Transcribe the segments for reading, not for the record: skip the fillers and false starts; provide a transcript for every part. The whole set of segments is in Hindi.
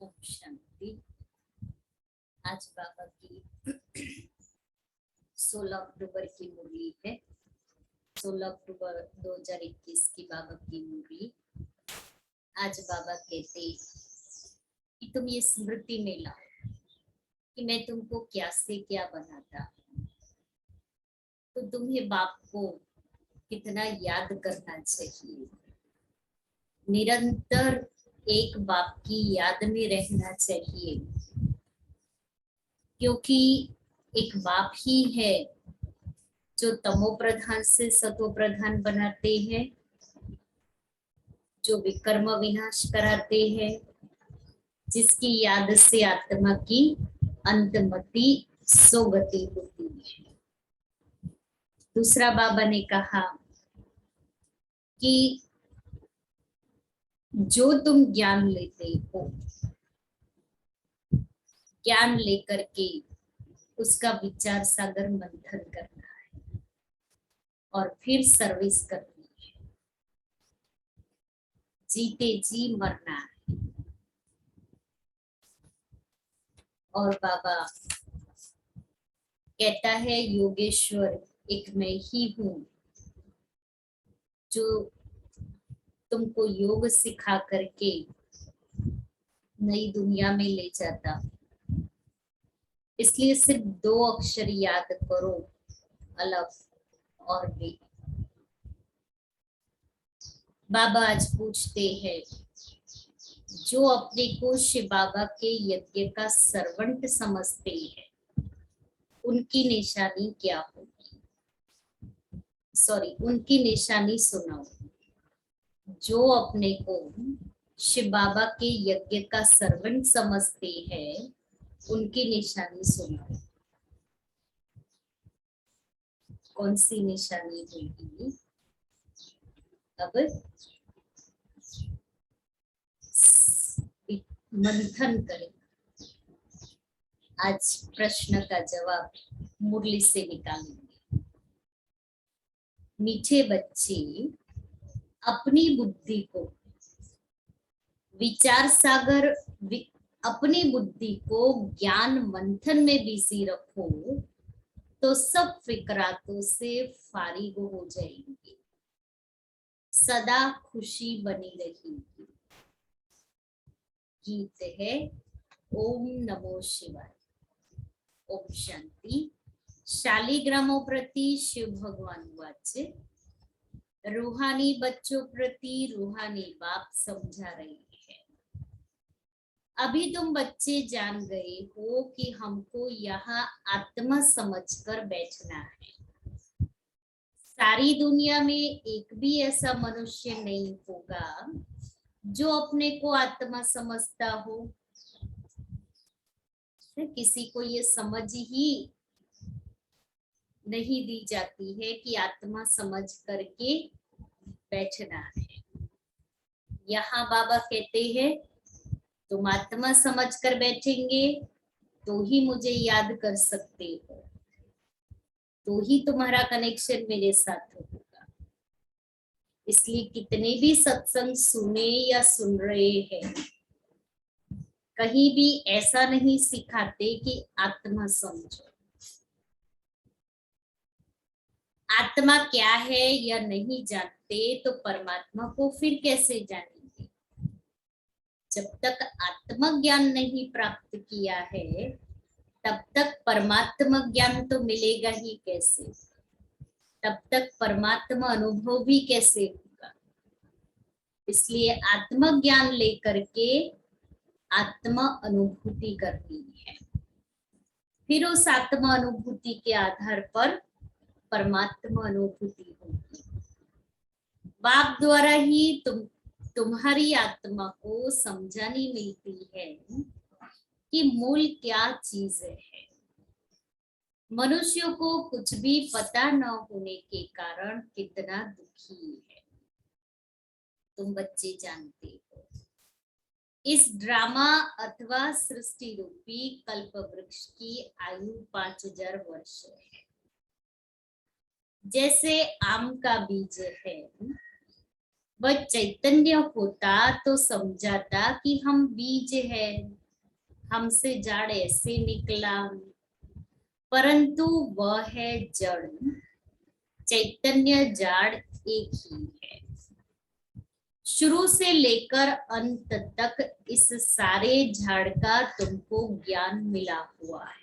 ओम शांति। आज बाबा की 16 अक्टूबर की मुरली है। 16 अक्टूबर 2021 की बाबा की मुरली। आज बाबा कहते कि तुम ये स्मृति में लाओ कि मैं तुमको क्या से क्या बनाता। तो तुम्हें बाप को कितना याद करना चाहिए, निरंतर एक बाप की याद में रहना चाहिए, क्योंकि एक बाप ही है जो तमो प्रधान से सतो प्रधान बनाते हैं, जो विकर्म विनाश कराते हैं, जिसकी याद से आत्मा की अंतमति सोगति होती है। दूसरा बाबा ने कहा कि जो तुम ज्ञान लेते हो, ज्ञान लेकर के उसका विचार सागर मंथन करना है और फिर सर्विस करनी है। जीते जी मरना है। और बाबा कहता है योगेश्वर एक मैं ही हूं जो तुमको योग सिखा करके नई दुनिया में ले जाता। इसलिए सिर्फ 2 अक्षर याद करो, अलफ और बे। बाबा आज पूछते हैं, जो अपने को शिव बाबा के यज्ञ का सर्वंट समझते हैं, उनकी निशानी क्या होगी? उनकी निशानी सुनाओ। जो अपने को शिव बाबा के यज्ञ का सर्वंट समझते हैं, उनकी निशानी सुनाओ। कौन सी निशानी होगी? अब मंथन करें। आज प्रश्न का जवाब मुरली से निकालेंगे। मीठे बच्चे अपनी बुद्धि को विचार सागर, अपनी बुद्धि को ज्ञान मंथन में बिजी रखो तो सब फिक्रातों से फारिग हो जाएंगे, सदा खुशी बनी रहेगी। गीत है ओम नमो शिवाय। ओम शांति। शालिग्रामों प्रति शिव भगवान वाच्य, रूहानी बच्चों प्रति रूहानी बाप समझा रही है। अभी तुम बच्चे जान गए हो कि हमको यहाँ आत्मा समझकर बैठना है। सारी दुनिया में एक भी ऐसा मनुष्य नहीं होगा जो अपने को आत्मा समझता हो। किसी को ये समझ ही नहीं दी जाती है कि आत्मा समझ करके बैठना है। यहाँ बाबा कहते हैं तुम आत्मा समझ कर बैठेंगे तो ही मुझे याद कर सकते हो, तो ही तुम्हारा कनेक्शन मेरे साथ होगा। इसलिए कितने भी सत्संग सुने या सुन रहे हैं, कहीं भी ऐसा नहीं सिखाते कि आत्मा समझो। आत्मा क्या है या नहीं जानते तो परमात्मा को फिर कैसे जानेंगे? जब तक आत्म ज्ञान नहीं प्राप्त किया है तब तक परमात्मा ज्ञान तो मिलेगा ही कैसे? तब तक परमात्मा अनुभव भी कैसे होगा? इसलिए आत्म ज्ञान लेकर के आत्मा अनुभूति करनी है। फिर उस आत्मा अनुभूति के आधार पर परमात्मा अनुभूति होगी। बाप द्वारा ही तुम्हारी आत्मा को समझानी मिलती है कि मूल क्या चीज है। मनुष्यों को कुछ भी पता न होने के कारण कितना दुखी है, तुम बच्चे जानते हो। इस ड्रामा अथवा सृष्टि रूपी कल्प वृक्ष की आयु 5000 वर्ष है। जैसे आम का बीज है, वह चैतन्य होता तो समझाता कि हम बीज है, हमसे जाड़ ऐसे निकला, परंतु वह है जड़, चैतन्य जाड़ एक ही है। शुरू से लेकर अंत तक इस सारे झाड़ का तुमको ज्ञान मिला हुआ है।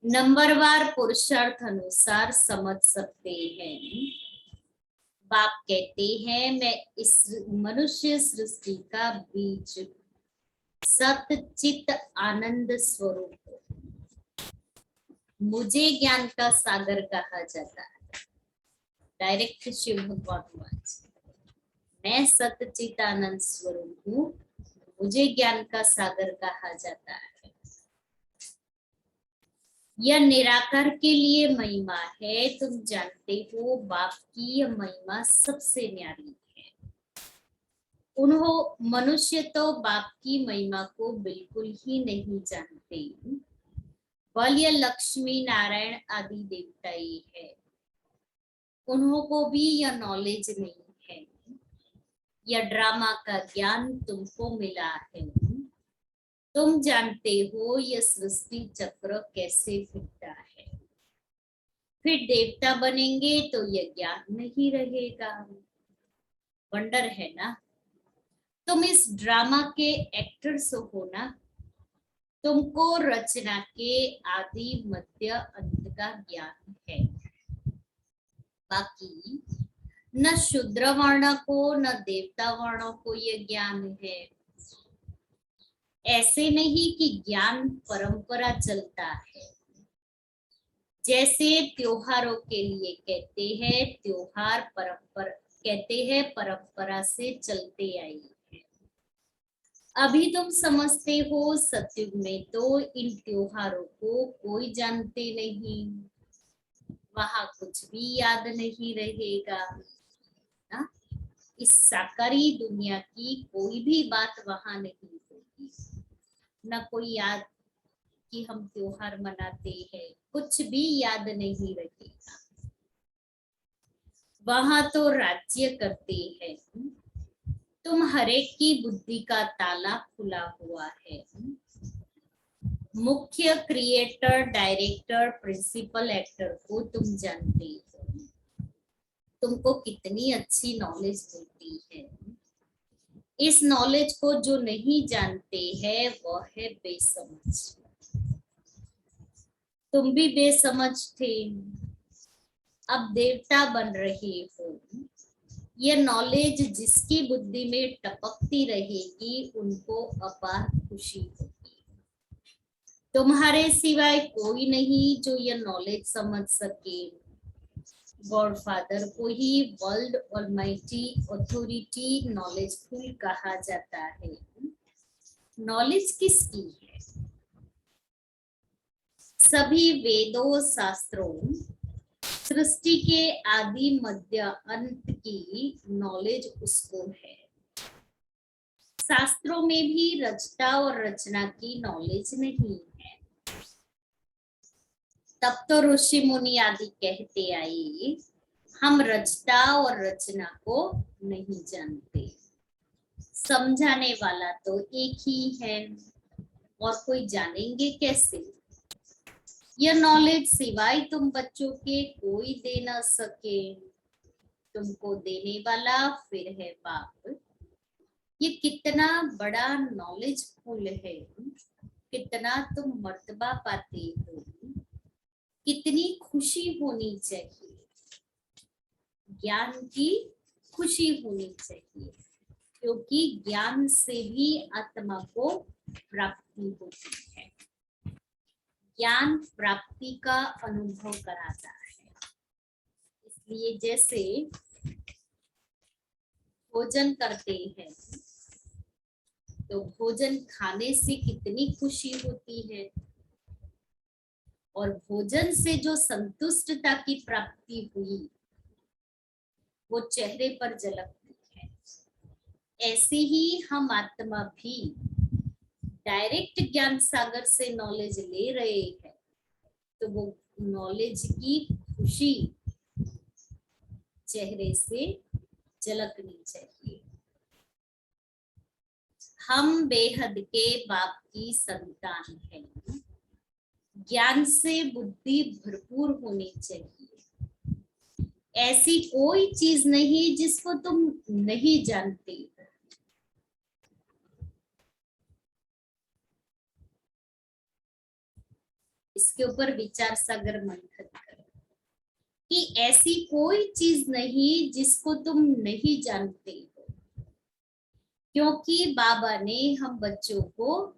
नंबरवार पुरुषार्थ अनुसार समझ सकते हैं। बाप कहते हैं मैं इस मनुष्य सृष्टि का बीज, सत चित आनंद स्वरूप हूं। मुझे ज्ञान का सागर कहा जाता है। डायरेक्ट शिव भगवान, मैं सतचित आनंद स्वरूप हूँ, मुझे ज्ञान का सागर कहा जाता है। यह निराकार के लिए महिमा है। तुम जानते हो बाप की यह महिमा सबसे न्यारी है। उन्होंने मनुष्य तो बाप की महिमा को बिल्कुल ही नहीं जानते। बल्कि लक्ष्मी नारायण आदि देवता ही है, उन्हों को भी यह नॉलेज नहीं है। यह ड्रामा का ज्ञान तुमको मिला है। तुम जानते हो यह सृष्टि चक्र कैसे फिरता है। फिर देवता बनेंगे तो यह ज्ञान नहीं रहेगा। वंडर है ना। तुम इस ड्रामा के एक्टर्स हो ना। तुमको रचना के आदि मध्य अंत का ज्ञान है। बाकी न शूद्र वर्ण को न देवता वर्णों को यह ज्ञान है। ऐसे नहीं कि ज्ञान परंपरा चलता है। जैसे त्योहारों के लिए कहते हैं त्योहार परंपरा, कहते हैं परंपरा से चलते आई है। अभी तुम समझते हो सतयुग में तो इन त्योहारों को कोई जानते नहीं, वहां कुछ भी याद नहीं रहेगा ना। इस साकारी दुनिया की कोई भी बात वहां नहीं होगी, न कोई याद कि हम त्योहार मनाते हैं, कुछ भी याद नहीं रहेगा। वहां तो राज्य करते हैं। तुम हरेक की बुद्धि का ताला खुला हुआ है। मुख्य क्रिएटर, डायरेक्टर, प्रिंसिपल एक्टर को तुम जानते हो। तुमको कितनी अच्छी नॉलेज मिलती है। इस नॉलेज को जो नहीं जानते हैं वह है बेसमझ। तुम भी बेसमझ थे, अब देवता बन रहे हो। यह नॉलेज जिसकी बुद्धि में टपकती रहेगी उनको अपार खुशी होगी। तुम्हारे सिवाय कोई नहीं जो यह नॉलेज समझ सके। गॉड फादर को ही वर्ल्ड ऑलमाइटी अथॉरिटी नॉलेजफुल कहा जाता है। नॉलेज किसकी है? सभी वेदों शास्त्रों सृष्टि के आदि मध्य अंत की नॉलेज उसको है। शास्त्रों में भी रचता और रचना की नॉलेज नहीं है। तब तो ऋषि मुनि आदि कहते आए हम रचता और रचना को नहीं जानते। समझाने वाला तो एक ही है, और कोई जानेंगे कैसे? यह नॉलेज सिवाय तुम बच्चों के कोई दे न सके। तुमको देने वाला फिर है बाप। ये कितना बड़ा नॉलेजफुल है, कितना तुम मर्तबा पाते हो, कितनी खुशी होनी चाहिए। ज्ञान की खुशी होनी चाहिए, क्योंकि ज्ञान से भी आत्मा को प्राप्ति होती है। ज्ञान प्राप्ति का अनुभव कराता है। इसलिए जैसे भोजन करते हैं तो भोजन खाने से कितनी खुशी होती है, और भोजन से जो संतुष्टता की प्राप्ति हुई वो चेहरे पर झलकती है। ऐसे ही हम आत्मा भी डायरेक्ट ज्ञान सागर से नॉलेज ले रहे हैं तो वो नॉलेज की खुशी चेहरे से झलकनी चाहिए। हम बेहद के बाप की संतान हैं। ज्ञान से बुद्धि भरपूर होनी चाहिए। ऐसी कोई चीज नहीं जिसको तुम नहीं जानते। इसके ऊपर विचार सागर मंथन करो कि ऐसी कोई चीज नहीं जिसको तुम नहीं जानते हो, क्योंकि बाबा ने हम बच्चों को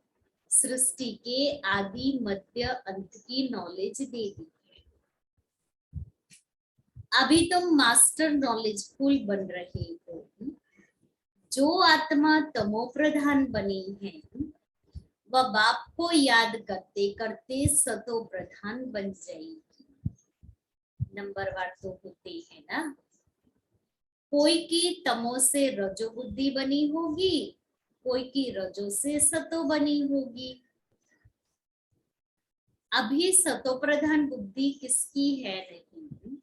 सृष्टि के आदि मध्य अंत की नॉलेज दे दी है। अभी तुम मास्टर नॉलेजफुल बन रहे हो। जो आत्मा तमो प्रधान बनी है वह बाप को याद करते करते सतो प्रधान बन जाएगी। नंबरवार तो होते हैं ना। कोई की तमो से रजो बुद्धि बनी होगी, कोई की रजो से सतो बनी होगी। अभी सतो प्रधान बुद्धि किसकी है नहीं।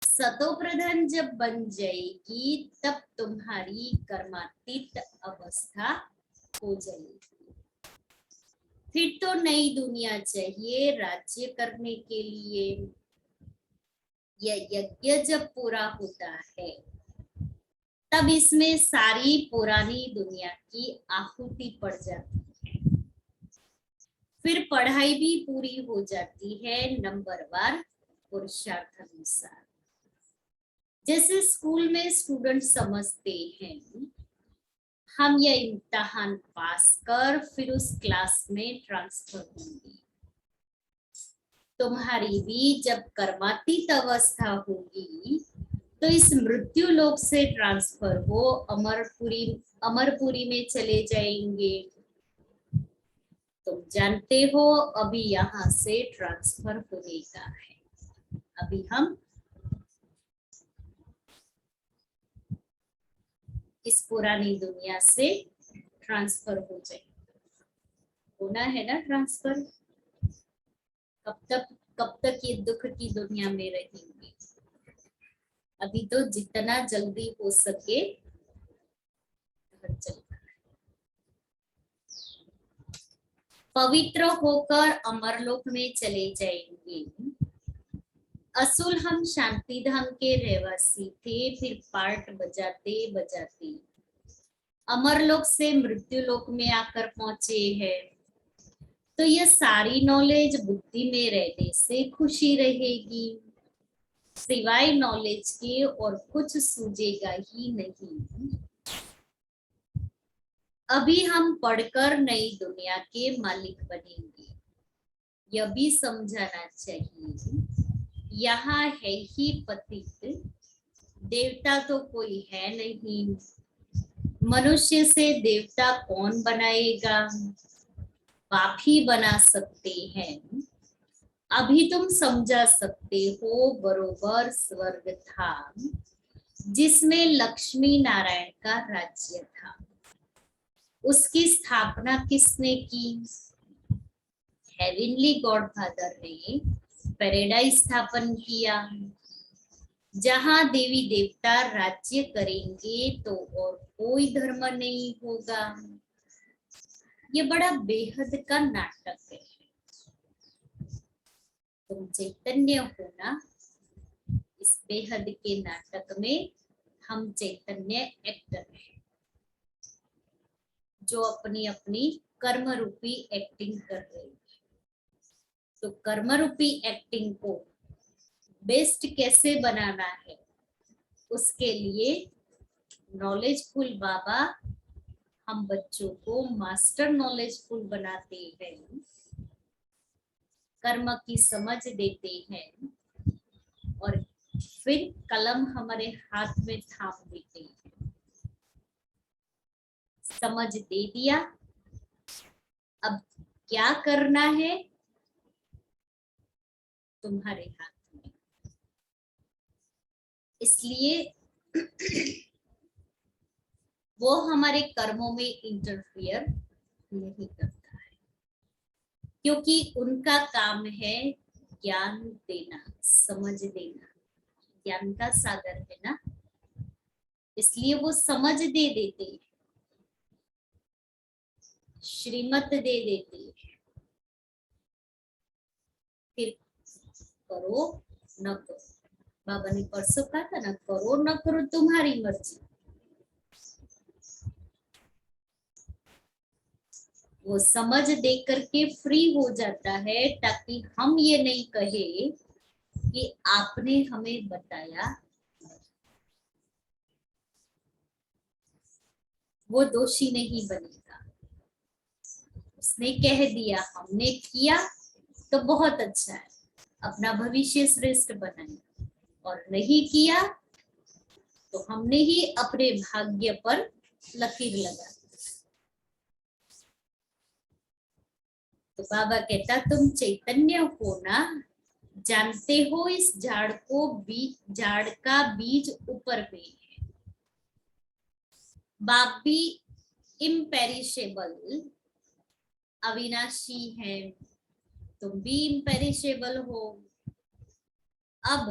सतो प्रधान जब बन जाएगी तब तुम्हारी कर्मातीत अवस्था हो जाएगी। फिर तो नई दुनिया चाहिए राज्य करने के लिए। यह यज्ञ जब पूरा होता है तब इसमें सारी पुरानी दुनिया की आहुति पड़ जाती है। फिर पढ़ाई भी पूरी हो जाती है नंबरवार पुरुषार्थ अनुसार। जैसे स्कूल में स्टूडेंट समझते हैं हम यह इम्तिहान पास कर फिर उस क्लास में ट्रांसफर होंगे। तुम्हारी भी जब कर्मातीत अवस्था होगी तो इस मृत्यु लोक से ट्रांसफर हो अमरपुरी में चले जाएंगे। तुम जानते हो अभी यहाँ से ट्रांसफर होने का है। अभी हम इस पुरानी दुनिया से ट्रांसफर हो जाएंगे। होना है ना ट्रांसफर। कब तक ये दुख की दुनिया में रहेंगे। अभी तो जितना जल्दी हो सके घर चलना है। पवित्र होकर अमरलोक में चले जाएंगे। असुल हम शांति धाम के रहवासी थे, फिर पार्ट बजाते बजाते अमरलोक से मृत्यु लोक में आकर पहुंचे हैं। तो यह सारी नॉलेज बुद्धि में रहने से खुशी रहेगी। सिवाय नॉलेज के और कुछ सूझेगा ही नहीं। अभी हम पढ़कर नई दुनिया के मालिक बनेंगे। यह भी समझाना चाहिए यहाँ है ही पतित, देवता तो कोई है नहीं। मनुष्य से देवता कौन बनाएगा। बाप ही बना सकते हैं। अभी तुम समझा सकते हो बरोबर स्वर्ग था जिसमें लक्ष्मी नारायण का राज्य था। उसकी स्थापना किसने की। हेवनली गॉडफादर ने पैराडाइज स्थापन किया। जहां देवी देवता राज्य करेंगे तो और कोई धर्म नहीं होगा। ये बड़ा बेहद का नाटक है। तुम चैतन्य हो ना। इस बेहद के नाटक में हम चैतन्य एक्टर हैं जो अपनी अपनी कर्म रूपी एक्टिंग कर रहे हैं। तो कर्म रूपी एक्टिंग को बेस्ट कैसे बनाना है, उसके लिए नॉलेजफुल बाबा हम बच्चों को मास्टर नॉलेजफुल बनाते हैं, कर्म की समझ देते हैं और फिर कलम हमारे हाथ में थाम देते हैं। समझ दे दिया, अब क्या करना है तुम्हारे हाथ में। इसलिए वो हमारे कर्मों में इंटरफियर नहीं करता है, क्योंकि उनका काम है ज्ञान देना, समझ देना। ज्ञान का सागर है ना, इसलिए वो समझ दे देते हैं, श्रीमत दे देते हैं, फिर करो न करो। बाबा ने परसों कहा था ना, करो न करो तुम्हारी मर्जी। वो समझ दे करके फ्री हो जाता है, ताकि हम ये नहीं कहे कि आपने हमें बताया। वो दोषी नहीं बनेगा। उसने कह दिया, हमने किया तो बहुत अच्छा है, अपना भविष्य श्रेष्ठ बनाए, और नहीं किया तो हमने ही अपने भाग्य पर लकीर लगा। तो बाबा कहता, तुम चैतन्य हो ना, जानते हो इस झाड़ का बीज ऊपर में है। बाप भी इम्पेरिशेबल, अविनाशी है, तुम भी इम्पेरिशेबल हो। अब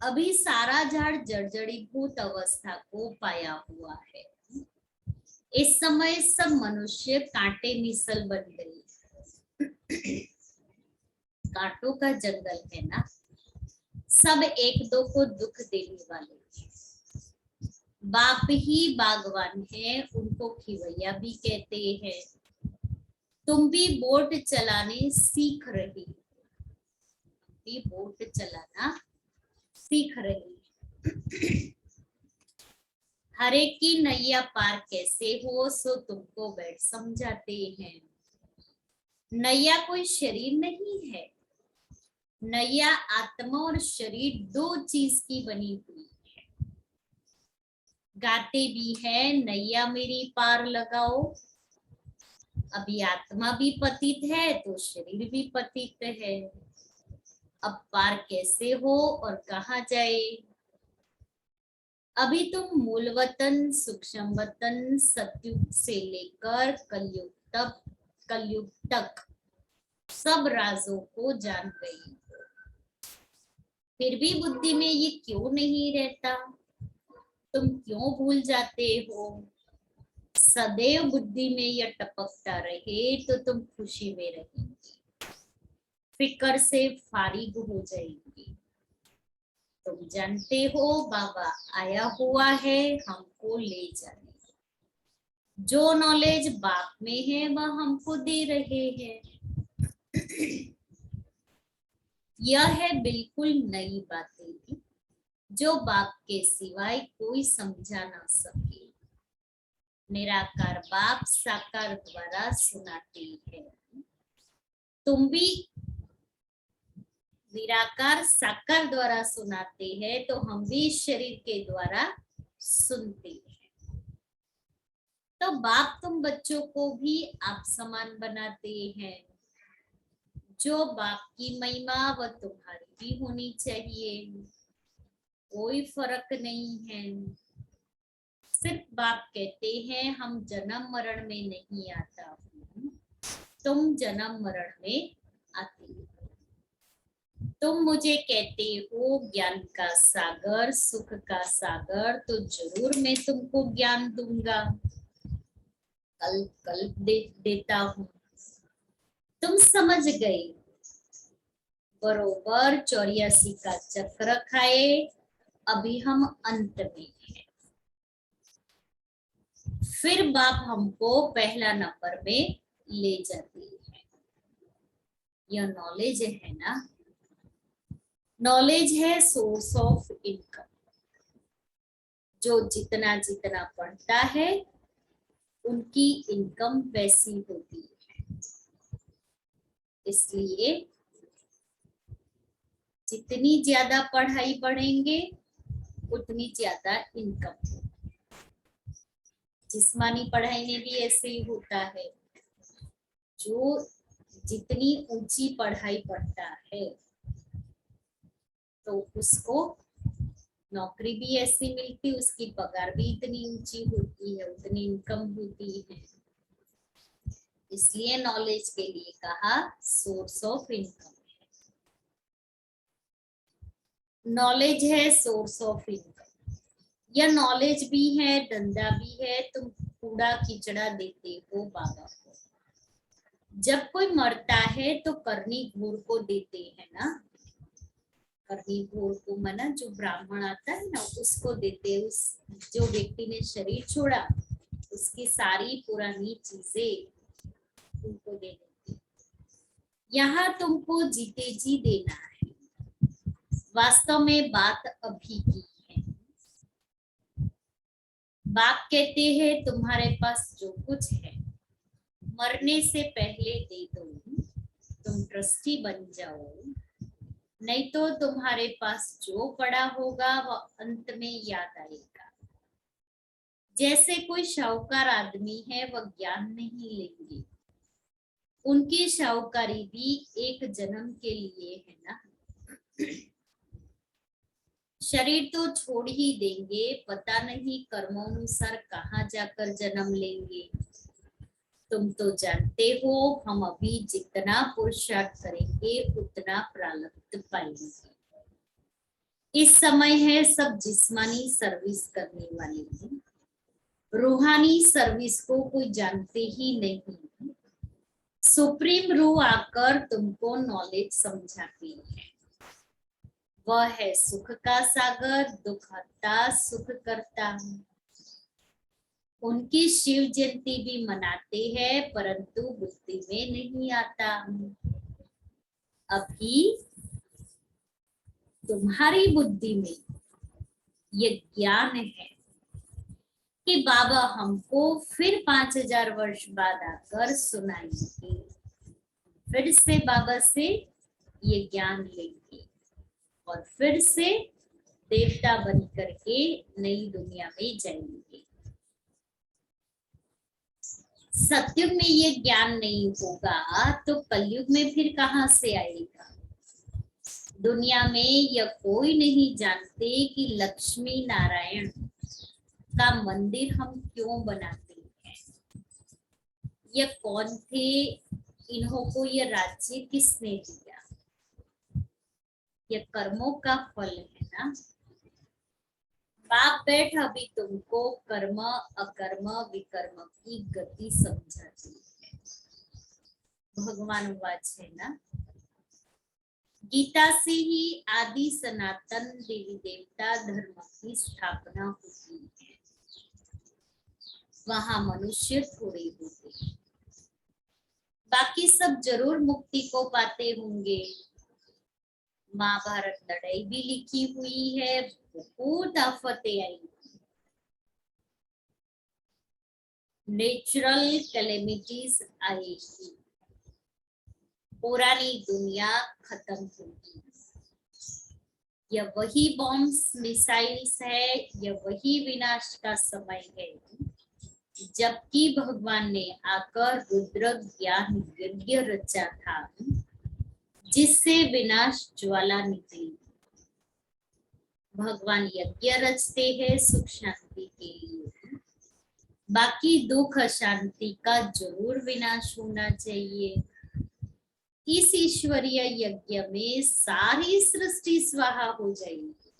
अभी सारा झाड़ जर्जरीभूत अवस्था को पाया हुआ है। इस समय सब मनुष्य कांटे मिसल बन गई। कांटों का जंगल है ना, सब एक दो को दुख देने वाले। बाप ही बागवान है, उनको खिवैया भी कहते हैं। तुम भी बोट चलाने सीख रही, भी बोट चलाना सीख रही। हर एक की नैया पार कैसे हो, सो तुमको बैठ समझाते हैं। नैया कोई शरीर नहीं है, नैया आत्मा और शरीर दो चीज की बनी हुई है। गाते भी है, नैया मेरी पार लगाओ। अभी आत्मा भी पतित है तो शरीर भी पतित है। अब पार कैसे हो और कहाँ जाए। अभी तुम मूल वतन, सूक्ष्म वतन, सतयुग से लेकर कलयुग तक सब राजों को जान गई, फिर भी बुद्धि में ये क्यों नहीं रहता? तुम क्यों भूल जाते हो? सदैव बुद्धि में यह टपकता रहे तो तुम खुशी में रहेंगे, फिक्र से फारिग हो जाएंगे। तुम जानते हो बाबा आया हुआ है हमको ले जाने। जो नॉलेज बाप में है वह हमको दे रहे हैं। यह है बिल्कुल नई बातें, जो बाप के सिवाय कोई समझा ना सके। निराकार बाप साकार द्वारा सुनाते हैं। तुम भी निराकार साकार द्वारा सुनाते हैं, तो हम भी शरीर के द्वारा सुनते हैं। तो बाप तुम बच्चों को भी आप समान बनाते हैं। जो बाप की महिमा वह तुम्हारी भी होनी चाहिए, कोई फर्क नहीं है। सिर्फ बाप कहते हैं हम जन्म मरण में नहीं आता हूँ, तुम जन्म मरण में आते हो। तुम मुझे कहते हो ज्ञान का सागर, सुख का सागर, तो जरूर मैं तुमको ज्ञान दूंगा, कल कल देता हूँ। तुम समझ गए, बरोबर 84 का चक्र खाए। अभी हम अंत में हैं। फिर बाप हमको पहला नंबर में ले जाती है। यह नॉलेज है ना, नॉलेज है सोर्स ऑफ इनकम। जो जितना जितना पढ़ता है उनकी इनकम वैसी होती है। इसलिए जितनी ज्यादा पढ़ाई पढ़ेंगे उतनी ज्यादा इनकम होगी। जिस्मानी पढ़ाई में भी ऐसे ही होता है। जो जितनी ऊंची पढ़ाई पढ़ता है तो उसको नौकरी भी ऐसी मिलती, उसकी पगार भी इतनी ऊंची होती है, उतनी इनकम होती है। इसलिए नॉलेज के लिए कहा सोर्स ऑफ इनकम। नॉलेज है सोर्स ऑफ इनकम। यह नॉलेज भी है, धंधा भी है, तुम कूड़ा कीचड़ा देते हो बाबा को। जब कोई मरता है तो करनी घूर को देते हैं ना, करनी घूर को मना जो ब्राह्मण आता है ना उसको देते, उस जो व्यक्ति ने शरीर छोड़ा उसकी सारी पुरानी चीजें उनको दे देते। यहाँ तुमको जीते जी देना है। वास्तव में बात अभी की है। बाप कहते हैं तुम्हारे पास जो कुछ है मरने से पहले दे दो, तुम ट्रस्टी बन जाओ, नहीं तो तुम्हारे पास जो पड़ा होगा वह अंत में याद आएगा। जैसे कोई शाहूकार आदमी है वह ज्ञान नहीं लेंगे, उनकी शाहूकारी भी एक जन्म के लिए है ना। शरीर तो छोड़ ही देंगे, पता नहीं कर्मोनुसार कहाँ जाकर जन्म लेंगे। तुम तो जानते हो हम अभी जितना पुरुषार्थ करेंगे उतना प्रारब्ध पाएंगे। इस समय है सब जिस्मानी सर्विस करने वाले हैं, रूहानी सर्विस को कोई जानते ही नहीं। सुप्रीम रूह आकर तुमको नॉलेज समझाती है। वह है सुख का सागर, दुख हरता सुख करता है। उनकी शिव जयंती भी मनाते हैं परंतु बुद्धि में नहीं आता। अभी तुम्हारी बुद्धि में ये ज्ञान है कि बाबा हमको फिर 5000 वर्ष बाद आकर सुनाएंगे, फिर से बाबा से ये ज्ञान लेंगे और फिर से देवता बन करके नई दुनिया में जाएंगे। सतयुग में ये ज्ञान नहीं होगा तो कलयुग में फिर कहाँ से आएगा। दुनिया में यह कोई नहीं जानते कि लक्ष्मी नारायण का मंदिर हम क्यों बनाते हैं, यह कौन थे, इन्हों को यह राज्य किसने दिया। यह कर्मों का फल है ना। बाप बैठ अभी तुमको कर्म अकर्म विकर्म की गति समझाती है। भगवान वाच है ना, गीता से ही आदि सनातन देवी देवता धर्म की स्थापना होती है। वहां मनुष्य थोड़े होते, बाकी सब जरूर मुक्ति को पाते होंगे। महाभारत लड़ाई भी लिखी हुई है, बहुत आफतें आई, नेचुरल कैलेमिटीज आएगी, पुरानी दुनिया खत्म होगी। यह वही बॉम्ब्स मिसाइल्स है, यह वही विनाश का समय है, जबकि भगवान ने आकर रुद्र ज्ञान यज्ञ रचा था जिससे विनाश ज्वाला निकली। भगवान यज्ञ रचते हैं सुख शांति के लिए, बाकी दुख अशांति का जरूर विनाश होना चाहिए। इस ईश्वरीय यज्ञ में सारी सृष्टि स्वाहा हो जाएगी।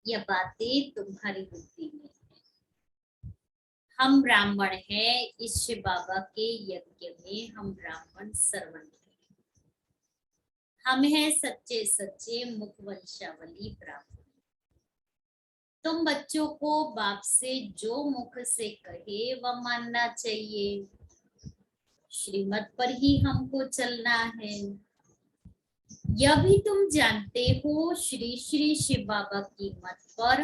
यह बातें तुम्हारी बुद्धि में है। हम ब्राह्मण हैं, इस शिव बाबा के यज्ञ में हम ब्राह्मण श्रवण हैं। हम हैं सच्चे सच्चे मुखवंशावली ब्राह्मण। तुम बच्चों को बाप से जो मुख से कहे वह मानना चाहिए, श्रीमत पर ही हमको चलना है। यह भी तुम जानते हो श्री श्री शिव बाबा की मत पर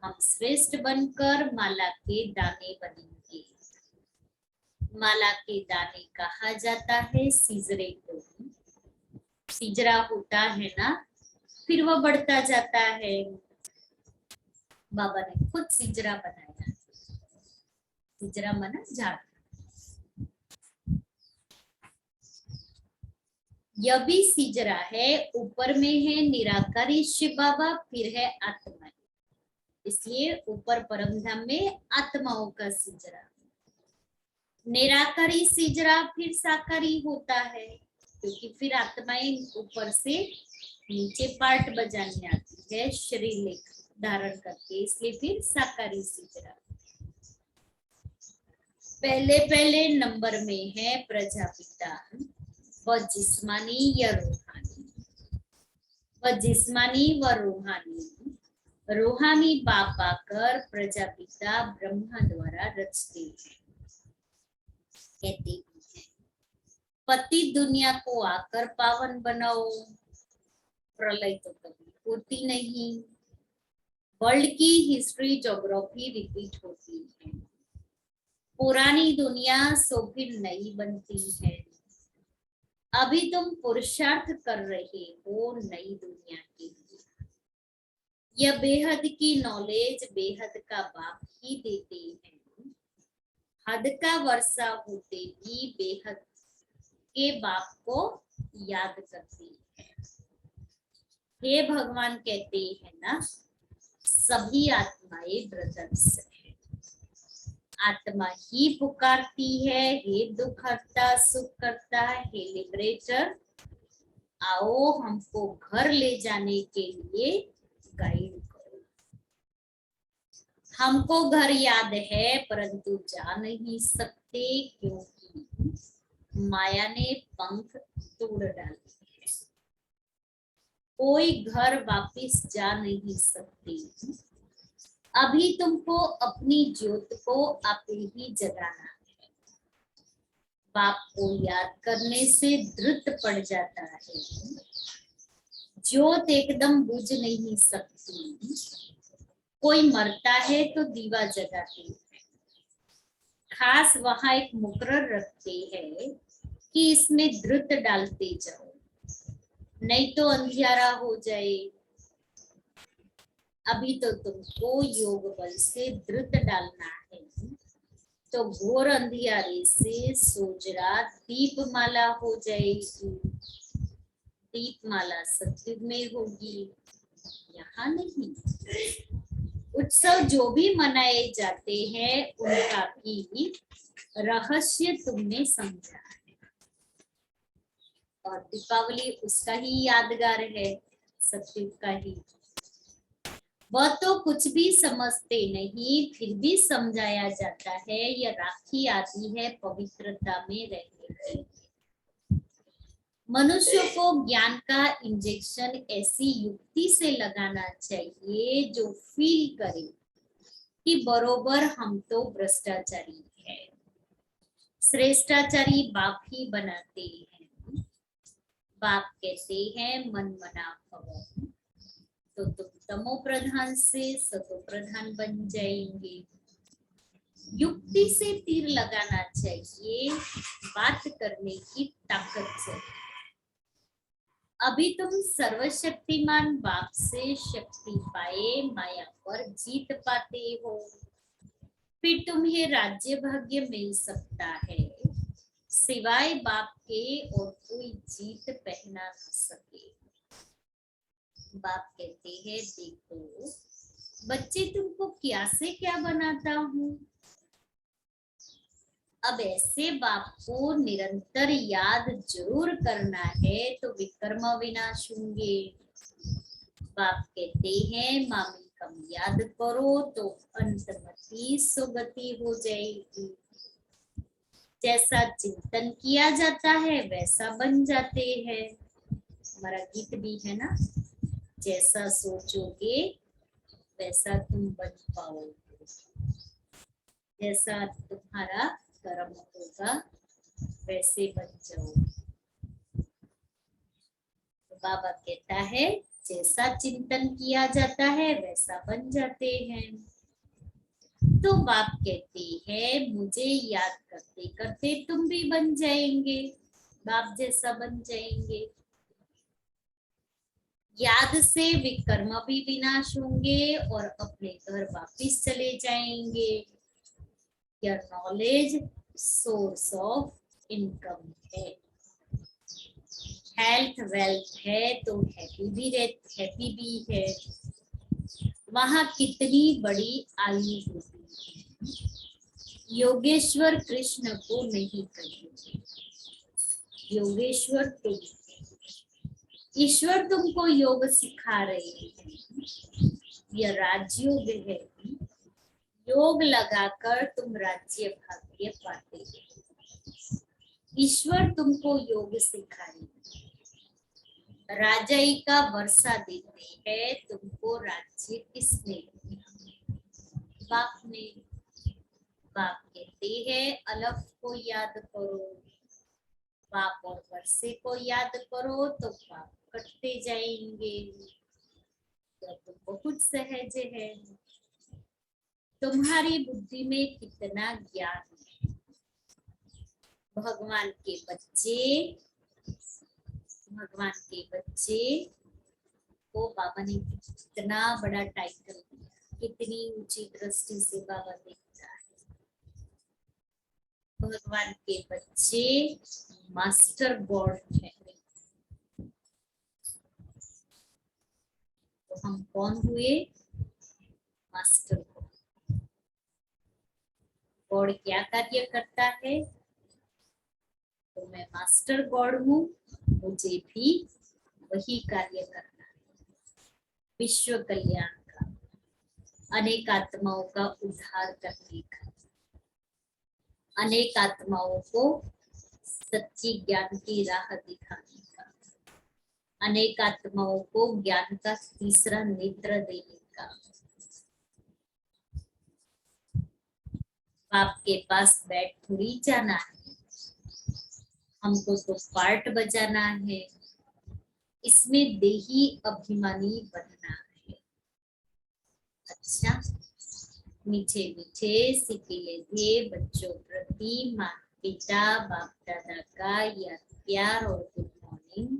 हम श्रेष्ठ बनकर माला के दाने बनेंगे। माला के दाने कहा जाता है सीजरे को, सीजरा होता है ना, फिर वह बढ़ता जाता है। बाबा ने खुद सीजरा बनाया, सीजरा माना झाड़। यह भी सीजरा है, ऊपर में है निराकारी शिव बाबा, फिर है आत्मा, इसलिए ऊपर परमधाम में आत्माओं का सीजरा। निराकारी सीजरा फिर साकारी होता है, क्योंकि फिर आत्माएं ऊपर से नीचे पार्ट बजाने आती है शरीर लेकर। धारण करके, इसलिए फिर साकारी सिजरा। पहले नंबर में है प्रजापिता, वह जिस्मानी या रूहानी, वह जिस्मानी व रूहानी। रूहानी बाप आकर प्रजापिता ब्रह्मा द्वारा रचते हैं। कहते हैं पति दुनिया को आकर पावन बनाओ, प्रलय तो कभी होती नहीं। वर्ल्ड की हिस्ट्री ज्योग्राफी रिपीट होती है, पुरानी दुनिया सो फिर नई बनती है। अभी तुम पुरुषार्थ कर रहे हो नई दुनिया के लिए। यह बेहद की नॉलेज बेहद का बाप ही देते हैं। हद का वर्षा होते भी बेहद के बाप को याद करती है। हे भगवान कहते हैं ना, सभी आत्माएं ब्रदर्स है। आत्मा ही पुकारती है, हे दुख हरता सुख करता, हे लिबरेटर आओ हमको घर ले जाने के लिए गाइड करो। हमको घर याद है परंतु जा नहीं सकते, क्योंकि माया ने पंख तोड़ डाले। कोई घर वापिस जा नहीं सकती। अभी तुमको अपनी ज्योत को आपे ही जगाना है। बाप को याद करने से द्रुत पड़ जाता है। ज्योत एकदम बुझ नहीं सकती। कोई मरता है तो दीवा जगाते हैं। खास वहां एक मुकर्रर रखते हैं कि इसमें द्रुत डालते जाओ, नहीं तो अंधियारा हो जाए। अभी तो तुमको योग बल से द्रुत डालना है, तो घोर अंधियारे से सोजरा दीपमाला हो जाएगी। दीपमाला सत्युग में होगी, यहाँ नहीं। उत्सव जो भी मनाए जाते हैं उनका भी रहस्य तुमने समझा है, और दीपावली उसका ही यादगार है, सत्युग का ही। वह तो कुछ भी समझते नहीं, फिर भी समझाया जाता है। यह राखी आती है पवित्रता में रहने की। मनुष्य को ज्ञान का इंजेक्शन ऐसी युक्ति से लगाना चाहिए जो फील करे कि बरोबर हम तो भ्रष्टाचारी है। श्रेष्ठाचारी बाप ही बनाते हैं। बाप कहते हैं मन मना भव, तो तुम तमो प्रधान से सतो प्रधान बन जाएंगे। युक्ति से तीर लगाना चाहिए, बात करने की ताकत से। अभी तुम सर्वशक्तिमान बाप से शक्ति पाए माया पर जीत पाते हो, फिर तुम्हें राज्य भाग्य मिल सकता है। सिवाय बाप के और कोई जीत पहना न सके। बाप कहते हैं देखो बच्चे, तुमको क्या से क्या बनाता हूँ। अब ऐसे बाप को निरंतर याद जरूर करना है, तो विकर्म विनाश होंगे। बाप कहते हैं मामी कम याद करो तो अंतमति सुगति हो जाएगी। जैसा चिंतन किया जाता है वैसा बन जाते हैं। हमारा गीत भी है ना, जैसा सोचोगे वैसा तुम बन पाओगे, जैसा तुम्हारा कर्म होगा वैसे बन जाओ। तो बाबा कहता है जैसा चिंतन किया जाता है वैसा बन जाते हैं। तो बाप कहते हैं मुझे याद करते करते तुम भी बन जाएंगे, बाप जैसा बन जाएंगे। याद से विकर्म भी विनाश होंगे और अपने घर वापिस चले जाएंगे। यह नॉलेज सोर्स ऑफ इनकम है। हेल्थ वेल्थ है तो हैप्पी भी है। वहां कितनी बड़ी आयु होती है। योगेश्वर कृष्ण को नहीं कहेंगे, योगेश्वर तुम। ईश्वर तुमको योग सिखा रहे हैं। यह राजयोग है, योग लगाकर तुम राज्य भाग्य पाते हो। ईश्वर तुमको योग सिखाएंगे, राजाई का वर्षा देते हैं, तुमको राज्य किसने दिया? बाप ने। बाप कहते हैं अलफ को याद करो, बाप और वर्षे को याद करो तो पाप कटते जाएंगे। तो बहुत सहज है। तुम्हारी बुद्धि में कितना ज्ञान है। भगवान के बच्चे को बाबा ने कितना बड़ा टाइटल दिया, कितनी ऊंची दृष्टि से बाबा देखता है। भगवान के बच्चे मास्टर गॉड है। तो हम कौन हुए? Master God. गॉड क्या कार्य करता है? तो मैं मास्टर गॉड हूँ, मुझे भी वही कार्य करना है, विश्व कल्याण का, अनेक आत्माओं का उद्धार करने का, अनेक आत्माओं को सच्ची ज्ञान की राह दिखाने का, अनेक आत्माओं को ज्ञान का तीसरा नेत्र देने का। बाप के पास बैठ थोड़ी जाना है, हमको तो पार्ट बजाना है, इसमें देही अभिमानी बनना है। अच्छा, मीठे मीठे सिके थे बच्चों प्रति माता पिता बाप दादा का याद प्यार और गुड मॉर्निंग।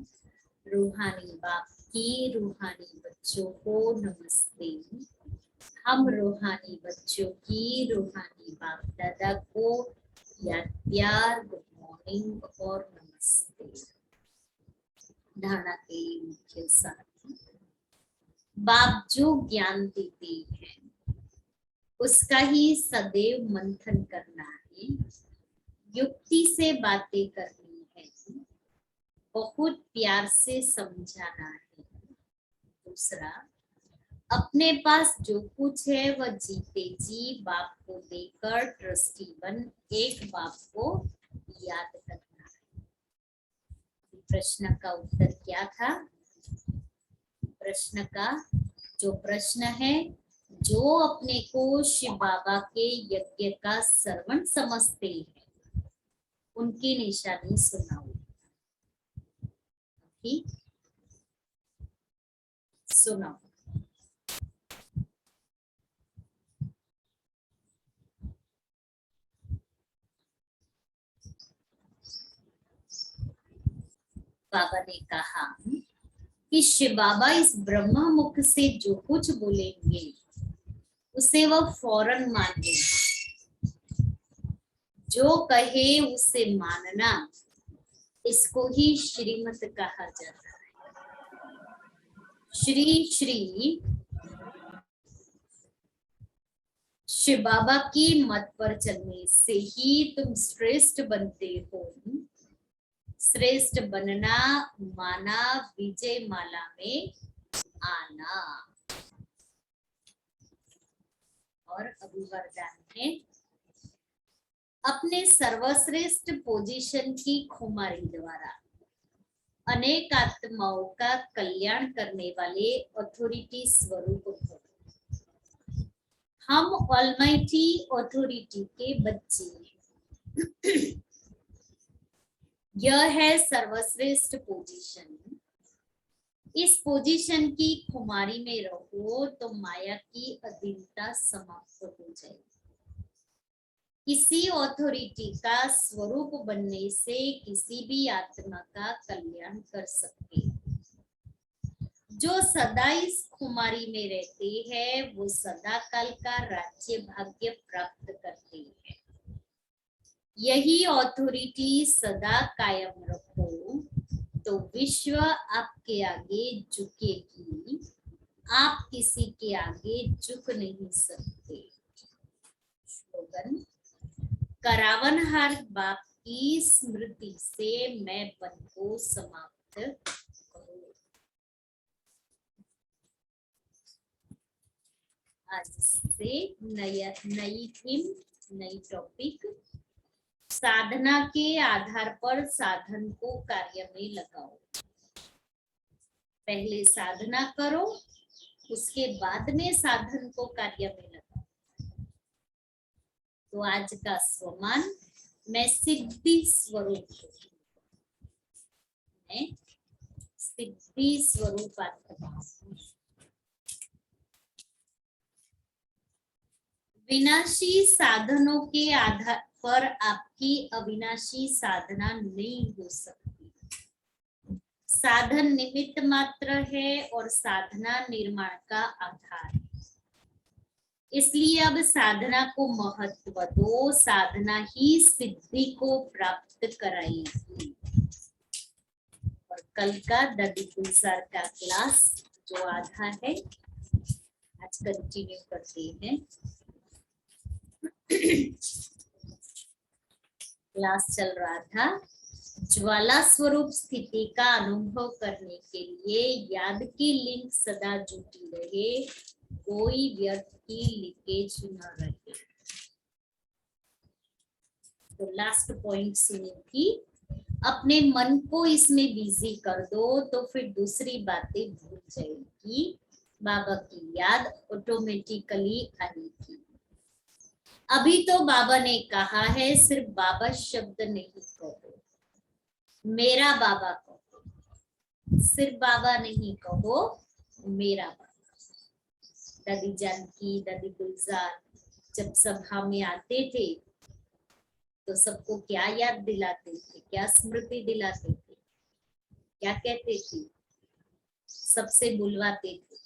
रूहानी बाप की रूहानी बच्चों को नमस्ते। हम रूहानी बच्चों की रूहानी बाप दादा को याद प्यार, गुड मॉर्निंग और नमस्ते। धारणा के मुख्य साथी, बाप जो ज्ञान देते हैं उसका ही सदैव मंथन करना है, युक्ति से बातें करनी है, बहुत प्यार से समझाना है। दूसरा, अपने पास जो कुछ है वह जीते जी बाप को देकर ट्रस्टी बन एक बाप को याद करना है। प्रश्न का उत्तर क्या था? प्रश्न का जो प्रश्न है, जो अपने को शिव बाबा के यज्ञ का सर्वण समझते हैं उनकी निशानी सुनाओ। ठीक, सुनाओ। बाबा ने कहा कि शिव बाबा इस ब्रह्मा मुख से जो कुछ बोलेंगे उसे वह फौरन मान लेना, जो कहे उसे मानना, इसको ही श्रीमत कहा जाता है। श्री श्री शिव बाबा की मत पर चलने से ही तुम श्रेष्ठ बनते हो। श्रेष्ठ बनना माना विजय माला में आना। और अभी वरदान है, अपने सर्वश्रेष्ठ पोजीशन की खुमारी द्वारा अनेक आत्माओं का कल्याण करने वाले अथॉरिटी स्वरूप हो। हम ऑलमाइटी अथॉरिटी के बच्चे हैं। यह है सर्वश्रेष्ठ पोजीशन। इस पोजीशन की खुमारी में रहो तो माया की अधीनता समाप्त हो जाएगी। इसी अथॉरिटी का स्वरूप बनने से किसी भी आत्मा का कल्याण कर सकते हैं। जो सदा इस खुमारी में रहते हैं वो सदा काल का राज्य भाग्य प्राप्त करते हैं। यही अथॉरिटी सदा कायम रखो तो विश्व आपके आगे झुकेगी, आप किसी के आगे झुक नहीं सकते। स्लोगन, करावनहार बाप की स्मृति से मैं बन को समाप्त करूं। आज से नई थीम, नई टॉपिक। साधना के आधार पर साधन को कार्य में लगाओ। पहले साधना करो, उसके बाद में साधन को कार्य में लगाओ। तो आज का स्वमान, मैं सिद्धि स्वरूप हूँ, मैं सिद्धि स्वरूप आत्मा हूँ। विनाशी साधनों के आधार पर आपकी अविनाशी साधना नहीं हो सकती। साधन निमित्त मात्र है और साधना निर्माण का आधार है। इसलिए अब साधना को महत्व दो, साधना ही सिद्धि को प्राप्त कराएगी। और कल का ददी गुलजार का क्लास जो आधा है, आज कंटिन्यू करते हैं। क्लास चल रहा था, ज्वाला स्वरूप स्थिति का अनुभव करने के लिए याद की लिंक सदा जुटी रहे, कोई व्यर्थ की लीकेज न रहे। तो लास्ट पॉइंट सुनी थी, अपने मन को इसमें बिजी कर दो तो फिर दूसरी बातें भूल जाएगी, बाबा की याद ऑटोमेटिकली आएगी। अभी तो बाबा ने कहा है सिर्फ बाबा शब्द नहीं कहो, मेरा बाबा कहो। सिर्फ बाबा नहीं कहो, मेरा बाबा। दादी जानकी, दादी गुलजार जब सभा में आते थे तो सबको क्या याद दिलाते थे, क्या स्मृति दिलाते थे, क्या कहते थे? सबसे बुलवाते थे,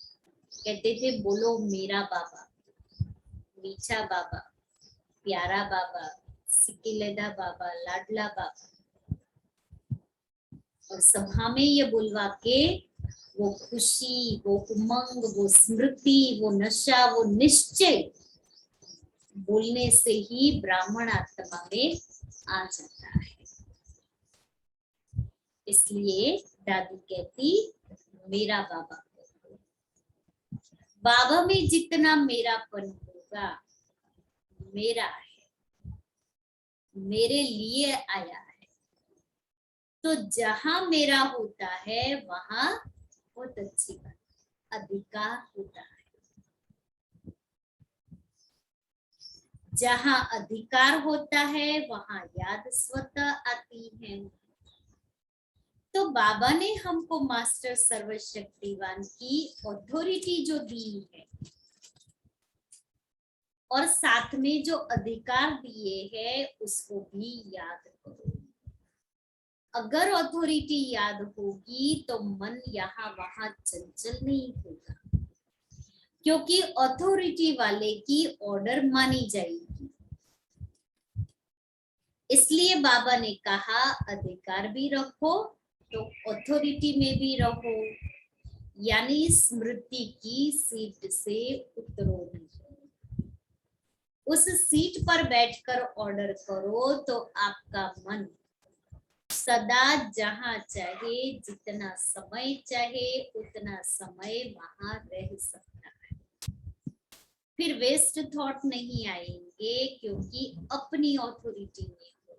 कहते थे बोलो मेरा बाबा, मीठा बाबा, प्यारा बाबा, सिकिलेदा बाबा, लाडला बाबा। और सभा में ये बुलवा के वो खुशी, वो उमंग, वो स्मृति, वो नशा, वो निश्चय बोलने से ही ब्राह्मण आत्मा में आ जाता है। इसलिए दादी कहती मेरा बाबा। बाबा में जितना मेरापन होगा, मेरा है, मेरे लिए आया है। तो जहां मेरा होता है वहां बहुत अच्छी बात, अधिकार होता है। जहां अधिकार होता है वहां याद स्वतः आती है। तो बाबा ने हमको मास्टर सर्वशक्तिवान की अथॉरिटी जो दी है और साथ में जो अधिकार दिए हैं उसको भी याद करो। अगर अथॉरिटी याद होगी तो मन यहाँ वहां चंचल नहीं होगा, क्योंकि अथॉरिटी वाले की ऑर्डर मानी जाएगी। इसलिए बाबा ने कहा अधिकार भी रखो तो अथॉरिटी में भी रहो, यानी स्मृति की सीट से उतरो नहीं। उस सीट पर बैठकर ऑर्डर करो तो आपका मन सदा जहां चाहे, जितना समय चाहे उतना समय वहां रह सकता है। फिर वेस्ट थॉट नहीं आएंगे, क्योंकि अपनी अथॉरिटी में हो।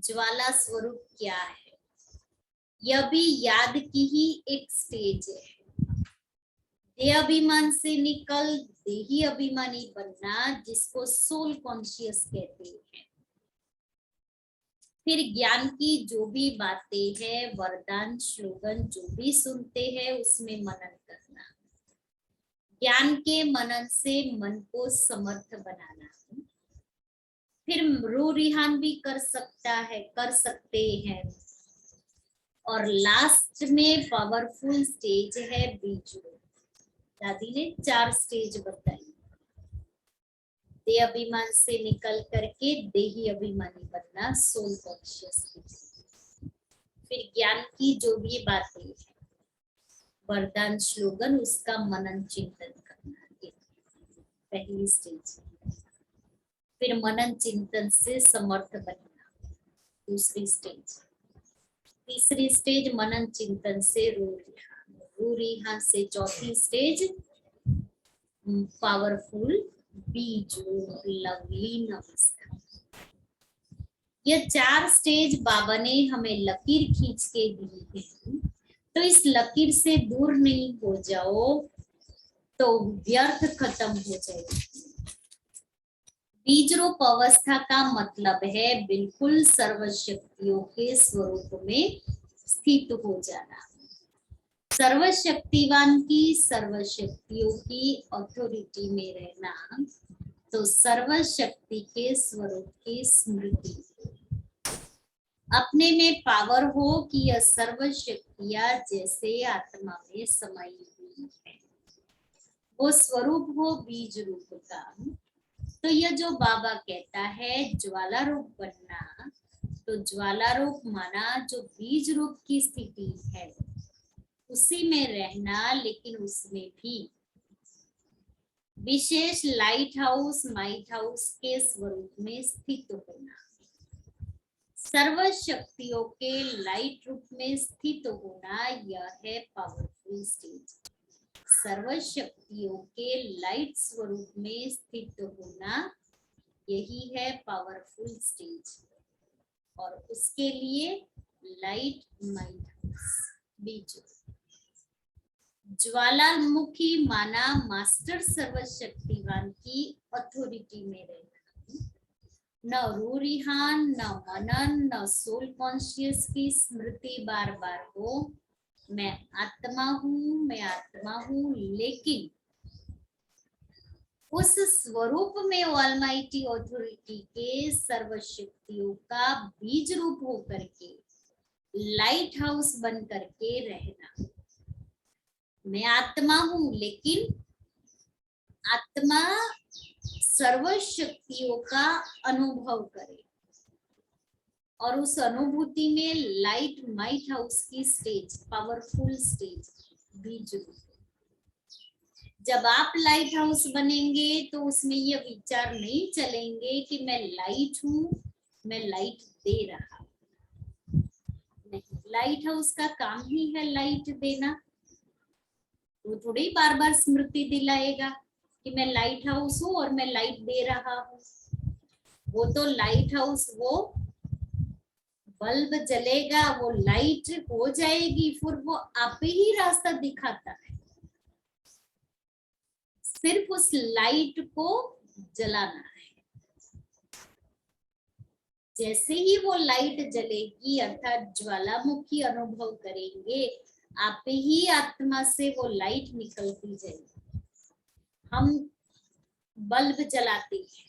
ज्वाला स्वरूप क्या है? यह भी याद की ही एक स्टेज है। देह अभिमान से निकल देही अभिमानी बनना, जिसको सोल कॉन्शियस कहते हैं। फिर ज्ञान की जो भी बातें हैं, वरदान स्लोगन जो भी सुनते हैं उसमें मनन करना। ज्ञान के मनन से मन को समर्थ बनाना। फिर रू रिहान भी कर सकते हैं। और लास्ट में पावरफुल स्टेज है बीजू। दादी ने 4 स्टेज बताई। देह अभिमान से निकल करके देही अभिमानी बनना, सोल कॉन्शियस। फिर ज्ञान की जो भी बातें हैं, वरदान स्लोगन, उसका मनन चिंतन करना, पहली स्टेज। फिर मनन चिंतन से समर्थ बनना, दूसरी स्टेज। तीसरी स्टेज मनन चिंतन से रू रिहा से चौथी स्टेज पावरफुल बीज रूप लवली नमस्कार। यह 4 स्टेज बाबा ने हमें लकीर खींच के दी है, तो इस लकीर से दूर नहीं हो जाओ तो व्यर्थ खत्म हो जाएगी। बीज रूप अवस्था का मतलब है बिल्कुल सर्वशक्तियों के स्वरूप में स्थित हो जाना। सर्वशक्तिवान की सर्वशक्तियों की अथॉरिटी में रहना, तो सर्वशक्ति के स्वरूप की स्मृति। अपने में पावर हो कि यह सर्वशक्तियां जैसे आत्मा में समाई हुई है, वो स्वरूप हो बीज रूप का। तो यह जो बाबा कहता है ज्वाला रूप बनना, तो ज्वाला रूप माना जो बीज रूप की स्थिति है उसी में रहना, लेकिन उसमें भी विशेष लाइट हाउस माइट हाउस के स्वरूप में स्थित होना। सर्व शक्तियों के लाइट रूप में स्थित होना, यह है पावरफुल स्टेज। सर्व शक्तियों के लाइट स्वरूप में स्थित होना, यही है पावरफुल स्टेज। और उसके लिए लाइट माइट हाउस बीज। ज्वालामुखी माना मास्टर सर्वशक्तिवान की अथॉरिटी में रहना। न रूरिहान, न मनन, न सोल कॉन्शियस की स्मृति बार बार हो, मैं आत्मा हूं, मैं आत्मा हूं, लेकिन उस स्वरूप में ऑलमाइटी अथॉरिटी के सर्वशक्तियों का बीज रूप होकर के लाइट हाउस बन करके रहना। मैं आत्मा हूं, लेकिन आत्मा सर्व शक्तियों का अनुभव करे और उस अनुभूति में लाइट माइट हाउस की स्टेज, पावरफुल स्टेज बीज रूप। जब आप लाइट हाउस बनेंगे तो उसमें यह विचार नहीं चलेंगे कि मैं लाइट हूं, मैं लाइट दे रहा हूं। नहीं, लाइट हाउस का काम ही है लाइट देना। वो थोड़ी बार बार स्मृति दिलाएगा कि मैं लाइट हाउस हूँ और मैं लाइट दे रहा हूँ। वो तो लाइट हाउस, वो बल्ब जलेगा, वो लाइट हो जाएगी, फिर वो आप ही रास्ता दिखाता है, सिर्फ उस लाइट को जलाना है। जैसे ही वो लाइट जलेगी, अर्थात ज्वालामुखी अनुभव करेंगे, आप ही आत्मा से वो लाइट निकलती जाएगी। हम बल्ब जलाते हैं,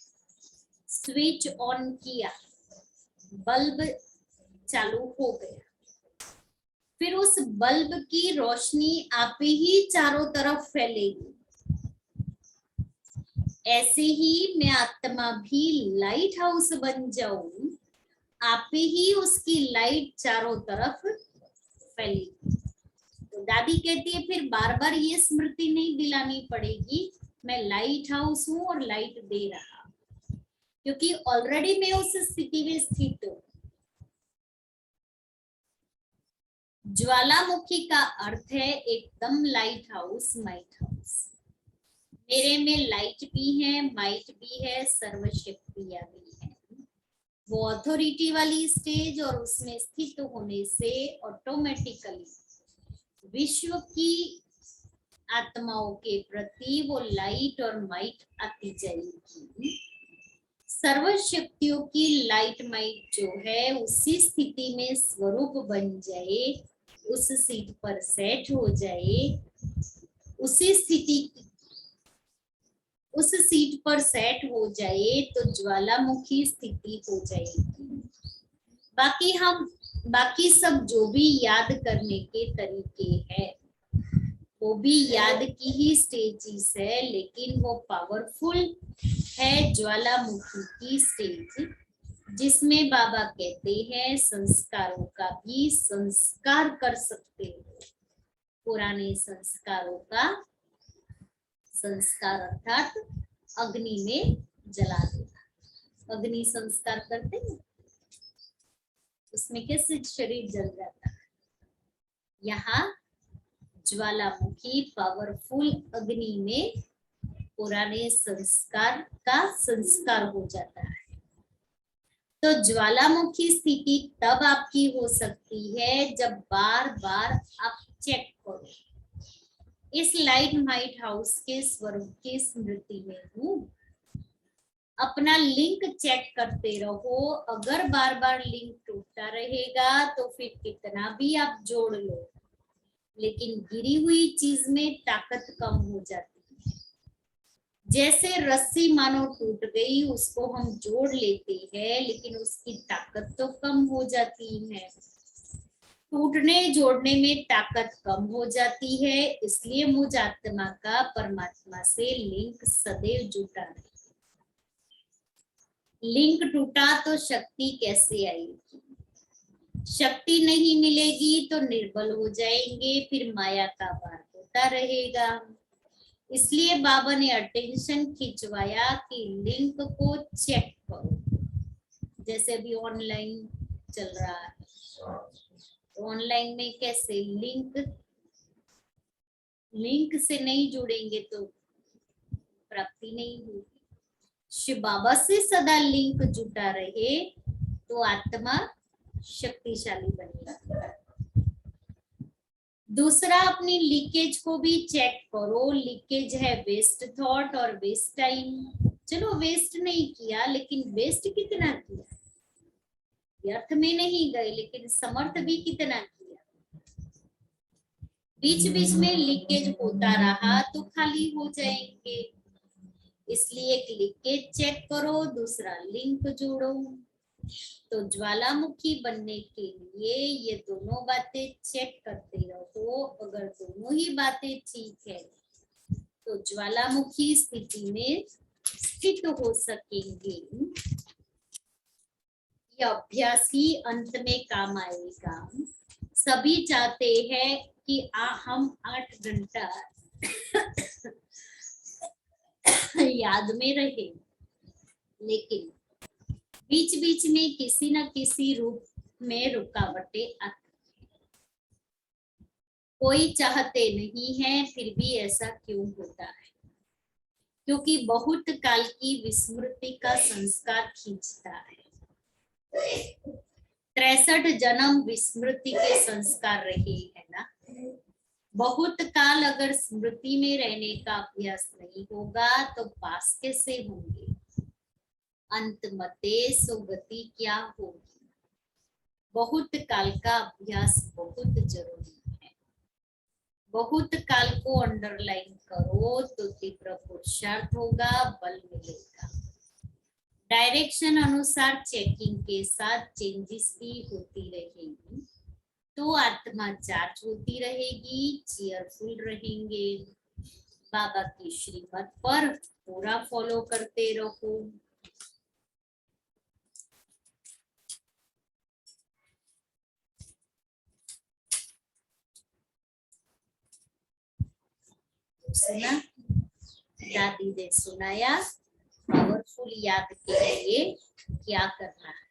स्विच ऑन किया, बल्ब चालू हो गया, फिर उस बल्ब की रोशनी आप ही चारों तरफ फैलेगी। ऐसे ही मैं आत्मा भी लाइट हाउस बन जाऊं, आप ही उसकी लाइट चारों तरफ फैलेगी। तो दादी कहती है फिर बार बार ये स्मृति नहीं दिलानी पड़ेगी मैं लाइट हाउस हूं और लाइट दे रहा हूं, क्योंकि ऑलरेडी मैं उस स्थिति में स्थित हूं। ज्वालामुखी का अर्थ है एकदम लाइट हाउस माइट हाउस। मेरे में लाइट भी है, माइट भी है, सर्वशक्तियां भी है। वो अथॉरिटी वाली स्टेज, और उसमें स्थित होने से ऑटोमेटिकली विश्व की आत्माओं के प्रति वो लाइट और माइट आती जाएगी। सर्व शक्तियों की लाइट माइट जो है उसी स्थिति में स्वरूप बन जाए, उस सीट पर सेट हो जाए, उसी स्थिति उस सीट पर सेट हो जाए तो ज्वालामुखी स्थिति हो जाएगी। बाकी सब जो भी याद करने के तरीके हैं वो भी याद की ही स्टेजेस है, लेकिन वो पावरफुल है ज्वालामुखी की स्टेज, जिसमें बाबा कहते हैं संस्कारों का भी संस्कार कर सकते हो। पुराने संस्कारों का संस्कार अर्थात अग्नि में जला देना। अग्नि संस्कार करते हैं, उसमें कैसे शरीर जल जाता है। यहाँ ज्वालामुखी पावरफुल अग्नि में पुराने संस्कार का संस्कार हो जाता है। तो ज्वालामुखी स्थिति तब आपकी हो सकती है जब बार बार आप चेक करो, इस लाइट माइट हाउस के स्वरूप की स्मृति में हूँ। अपना लिंक चेक करते रहो। अगर बार बार लिंक टूटता रहेगा तो फिर कितना भी आप जोड़ लो, लेकिन गिरी हुई चीज में ताकत कम हो जाती है। जैसे रस्सी मानो टूट गई, उसको हम जोड़ लेते हैं लेकिन उसकी ताकत तो कम हो जाती है। टूटने जोड़ने में ताकत कम हो जाती है, इसलिए मुझ आत्मा का परमात्मा से लिंक सदैव जुटा रहे। लिंक टूटा तो शक्ति कैसे आएगी? शक्ति नहीं मिलेगी तो निर्बल हो जाएंगे, फिर माया का भार होता रहेगा। इसलिए बाबा ने अटेंशन खिंचवाया कि लिंक को चेक करो। जैसे अभी ऑनलाइन चल रहा है, तो ऑनलाइन में कैसे लिंक से नहीं जुड़ेंगे तो प्राप्ति नहीं होगी। शिव बाबा से सदा लिंक जुटा रहे तो आत्मा शक्तिशाली बनेगा। दूसरा, अपनी लीकेज को भी चेक करो। लीकेज है वेस्ट थॉट और वेस्ट टाइम। चलो वेस्ट नहीं किया, लेकिन वेस्ट कितना किया? व्यर्थ में नहीं गए, लेकिन समर्थ भी कितना किया? बीच बीच में लीकेज होता रहा तो खाली हो जाएंगे। इसलिए एक लीकेज चेक करो, दूसरा लिंक जोड़ो। तो ज्वालामुखी बनने के लिए ये दोनों बातें चेक करते रहो। अगर दोनों ही बातें ठीक है तो ज्वालामुखी स्थिति में स्थित हो सकेंगे। यह अभ्यास ही अंत में काम आएगा। सभी चाहते हैं कि हम 8 घंटा याद में रहे, लेकिन बीच बीच में किसी न किसी रूप में रुकावटें आती हैं। कोई चाहते नहीं है, फिर भी ऐसा क्यों होता है? क्योंकि बहुत काल की विस्मृति का संस्कार खींचता है। 63 जन्म विस्मृति के संस्कार रहे है ना। बहुत काल अगर स्मृति में रहने का अभ्यास नहीं होगा तो पास कैसे होंगे? अंत मते सो गति क्या होगी? बहुत काल का अभ्यास बहुत जरूरी है। बहुत काल को अंडरलाइन करो तो तीव्र पुरुषार्थ होगा, बल मिलेगा। डायरेक्शन अनुसार चेकिंग के साथ चेंजेस भी होती रहेगी, तो आत्मा चार्ज होती रहेगी, चीयरफुल रहेंगे। बाबा की श्रीमत पर पूरा फॉलो करते रहो। सुना, दादी ने सुनाया। पावरफुल याद के लिए क्या करना है?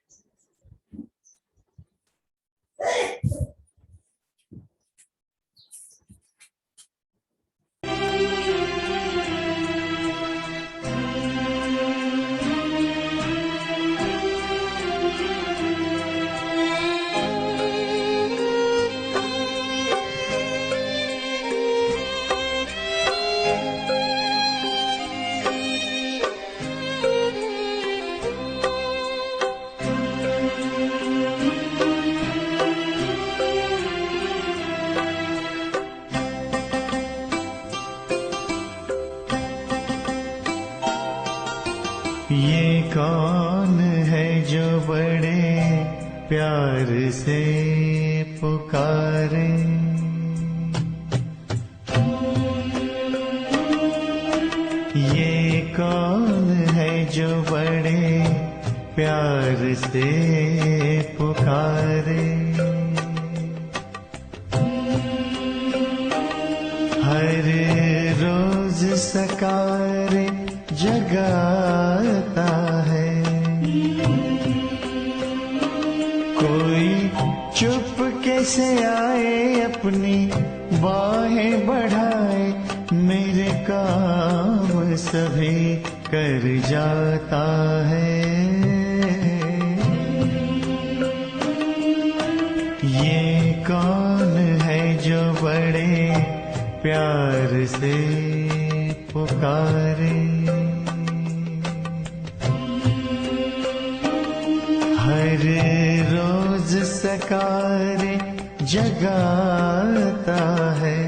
ये कौन है जो बड़े प्यार से पुकारे? ये कौन है जो बड़े प्यार से पुकारे? हर रोज सकारे जगाता है, कोई चुप कैसे आए अपनी बाहें बढ़ाए मेरे काम सभी कर जाता है। ये कौन है जो बड़े प्यार से पुकारे, हर रोज सकारे जगाता है।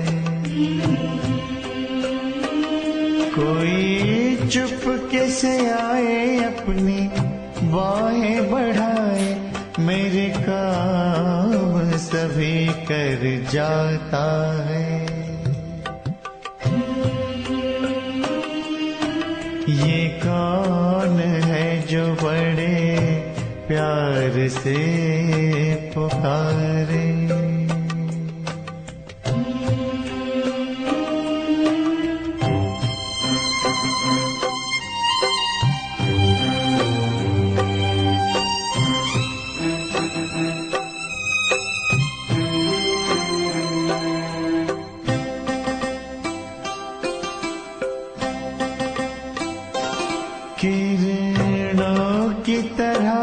कोई चुपके से आए अपनी बाहें बढ़ाए, मेरे काम सभी कर जाता है। ये कौन है जो बड़े प्यार से पुकारे, किरणों की तरह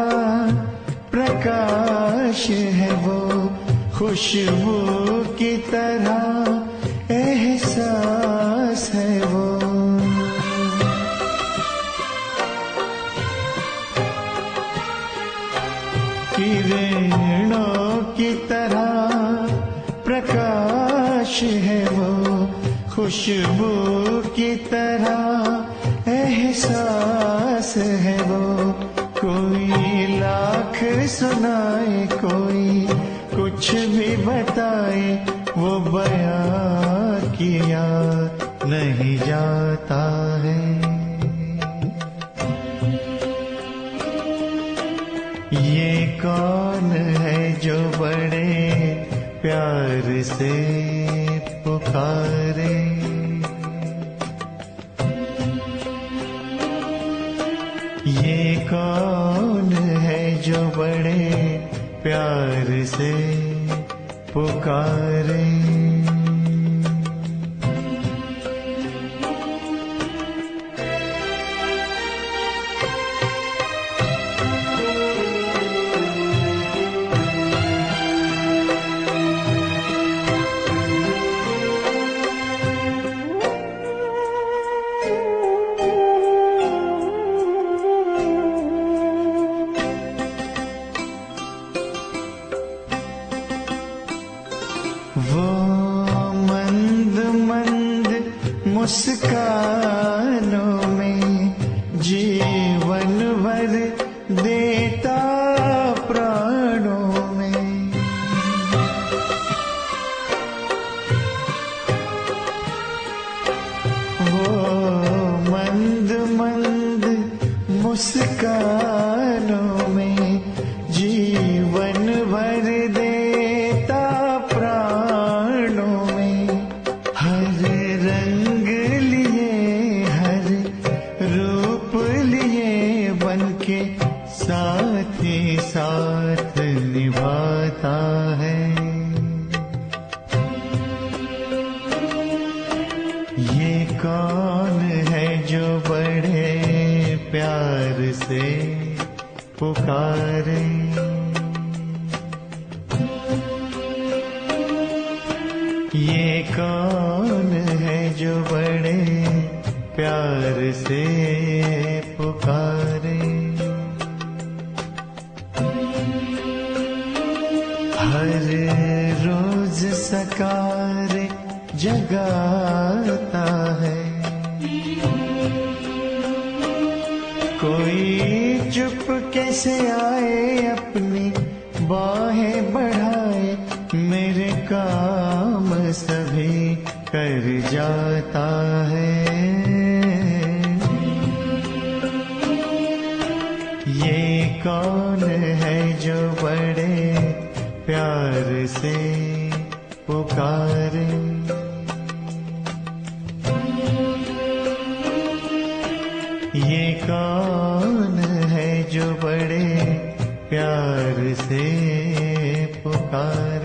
प्रकाश है वो, खुशबू की तरह एहसास है वो। किरणों की तरह प्रकाश है वो, खुशबू की तरह एहसास है वो। कोई लाख सुनाए, कोई कुछ भी बताए, वो बयां किया नहीं जाता है। ये कौन है जो बड़े प्यार से पुकारे, ये कौन है जो बड़े प्यार से पुकारे। वो मंद मंद मुस्कानों में जीवन भर देता प्राणों में। वो मंद मंद मुस्कानों में जीवन भर देता प्राणों में। हर रंग लिए, हर रूप लिए, बनके साथ ही साथ निभाता है। ये कौन है जो बड़े प्यार से पुकारे, ये कौन है जो बड़े प्यार से पुकारे। हर रोज सकारे जगाता है। कोई चुप कैसे आए, अपनी बाहें बढ़ाए, मेरे काम सभी कर जाता है। ये कौन है जो बड़े प्यार से पुकारे, ये कौन है जो बड़े प्यार से पुकारे।